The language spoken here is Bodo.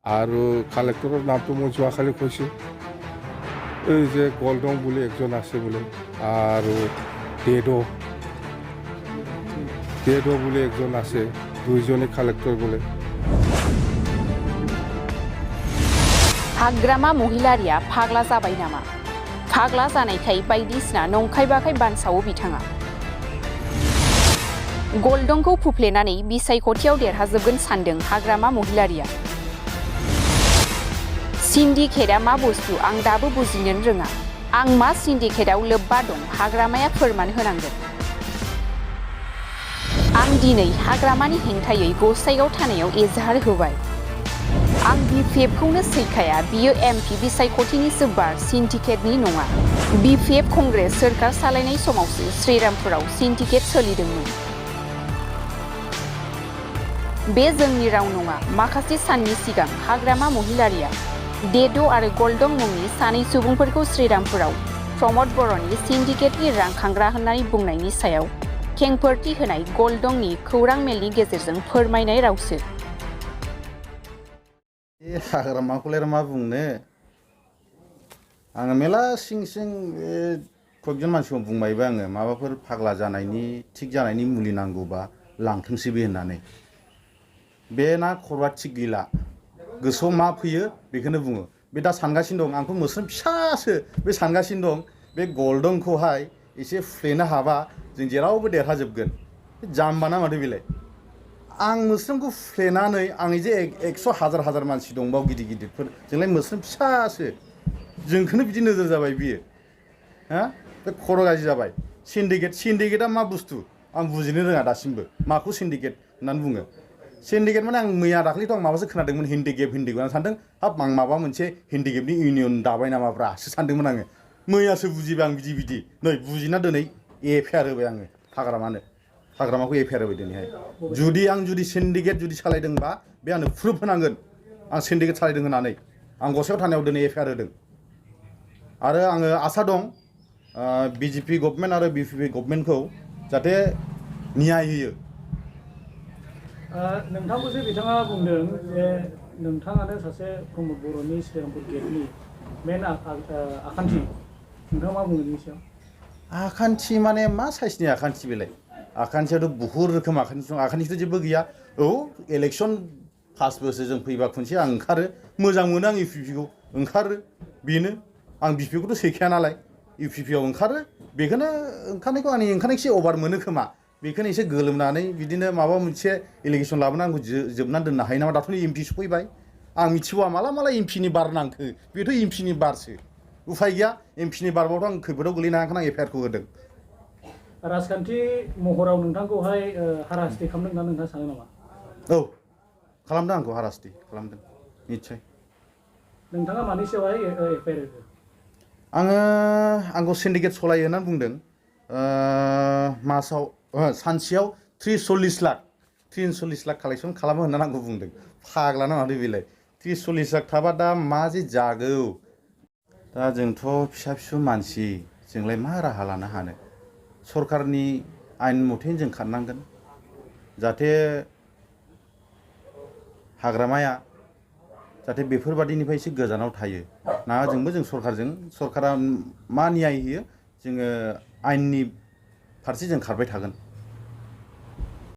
আৰু কালেক্টৰৰ নামটো মই যোৱাকালি কৈছোঁ এই যে গল্ডং বুলি একজন আছে বোলে আৰু ডেড' বুলি একজন আছে দুইজনে কালেক্টৰ বোলে हाग्रामा महिलारिया फाग्ला जाबाय नामा फाग्ला जानायखाय बायदिसिना नंखायबाखाय बानसावो बिथाङा गल्डंखौ फुफ्लेनानै बिसायख'थियाव देरहाजोबगोन सानदों हाग्रामा महिलारिया सिन्डिकेटआ मा बुस्थु आं दाबो बुजिनोनो रोङा आं मा सिन्डिकेटआव लोब्बा दं हाग्रामाया फोरमान होनांगोन आं दिनै हाग्रामानि हेंथायै गसाइगाव थानायाव एजाहार होबाय आं बिपिएफखौनो सैखाया बियो एमपि बिसायख'थिनिसो बार सिन्डिकेटनि नङा बिपिएफ कंग्रेस सोरखार सालायनाय समावसो श्रीरामपुराव सिन्डिकेट सोलिदोंमोन बे जोंनि राव नङा माखासे साननि सिगां हाग्रामा महिलारिया डेड' आरो गल्डं मुंनि सानै सुबुंफोरखौ श्रीरामपुराव प्रमद बर'नि सिन्डिकेटनि रां खांग्रा होननानै बुंनायनि सायाव खेंफोरथि होनाय गल्डंनि खौरां मेलनि गेजेरजों फोरमायनाय रावसो हाग्रामाखौलाय मा बुंनो आङो मेला सिं सिं कयजन मानसिखौ बुंबायबो आङो माबाफोर फाग्ला जानायनि थिग जानायनि मुलि नांगौबा लांथोंसै बे होननानै बे ना खर'आ थिग गैला गोसोआव मा फैयो बेखौनो बुङो बे दा सानगासिनो दं आंथ' मोस्रोम फिसासो बे सानगासिनो दं बे गल्डंखौहाय एसे फुफ्लेनो हाबा जों जेरावबो देरहाजोबगोन जाम्बा ना माथो बेलाय आं मोस्रोमखौ फुफ्लेनानै आंनि जे 100 हाजार मानसि दंबाव गिदिर गिदिरफोर जोंलाय मोस्रोम फिसासो जोंखौनो बिदि नोजोर जाबाय बियो हा बे खर' गाज्रि जाबाय सिन्डिकेटआ मा बुस्थु आं बुजिनो रोङा दासिमबो माखौ सिन्डिकेट होननानै बुङो सिन्डिकेट माने आं मैया दाख्लैथ' आं माबासो खोनादोंमोन हिन्दिगेप आं सानदों हाब आं माबा मोनसे हिन्दिगेपनि इउनियन दाबाय नामाब्रासो सानदोंमोन आङो मैयासो बुजिबाय आं बिदि नै बुजिना दिनै एफआइआर होबाय आङो हाग्रामाखौ एफआइआर होबाय दिनैहाय जुदि सिन्डिकेट सालायदोंबा बे आंनो प्रुफ होनांगोन आं सिन्डिकेट सालायदों होननानै आं गसाइगाव थानायाव दिनै एफआइआर होदों आरो आङो आसा दं बिजेपि गभर्नमेन्ट आरो बिपिपि गभर्नमेन्टखौ जाहाथे न्याय होयो नोंथांखौ जे बिथाङा बुंदों जे नोंथाङानो सासे प्रमद बर'नि श्रीरामपुर गेटनि मेन आखान्थि नोंथाङा मा बुङो बेनि सायाव आखान्थि माने मा साइसनि आखान्थि बेलाय आखान्थियाथ' बहुद रोखोम आखान्थि दं आखान्थिथ' जेबो गैया औ इलेक्सन 5 बोसोर जों फैबा खनसे आं ओंखारो मोजां मोनो आं इउपिपिखौ ओंखारो बेनो आं बिपिखौथ' सैखाया नालाय इउपिपिआव ओंखारो बेखौनो ओंखारनायखौ आंनि ओंखारनाय एसे अभार मोनो खोमा बेखौनो एसे गोलोमनानै बिदिनो माबा मोनसे इलिगेसन लाबोनानै आंखौ जोबनानै दोननो हायो नामा दाथ' एमपि सफैबाय आं मिथिबावा माला एमपिनि बार नांखो बेथ' एमपिनि बारसो उफाय गैया एमपिनि बारबाथ' आं खैफोदाव गोलैनो हायाखै आं एफआइआरखौ होदों राजखान्थि महराव नोंथांखौहाय हारास्ति खालामदों होनना नोंथाङा सानो नामा औ खालामदों आंखौ हारास्ति खालामदों निस्सय नोंथाङा मानि सायावहाय एफआइआर होदों आंखौ सिन्डिकेट सलायो होननानै बुंदों मासाव सानसेयाव 43 लाख कालेक्सन खालामो होननानै आंखौ बुंदों फाग्ला ना माथो बेलाय 30-40 लाख थाबा दा मा जे जागौ दा जोंथ' फिसा मानसि जोंलाय मा राहा लानो हानो सरकारनि आयेन मथेनो जों खारनांगोन जाहाथे हाग्रामाया जाहाथे बेफोरबादिनिफ्राय एसे गोजानाव थायो ना जों सरकारा मा न्याय होयो जोङो आयेननि फारसे जों खारबाय थागोन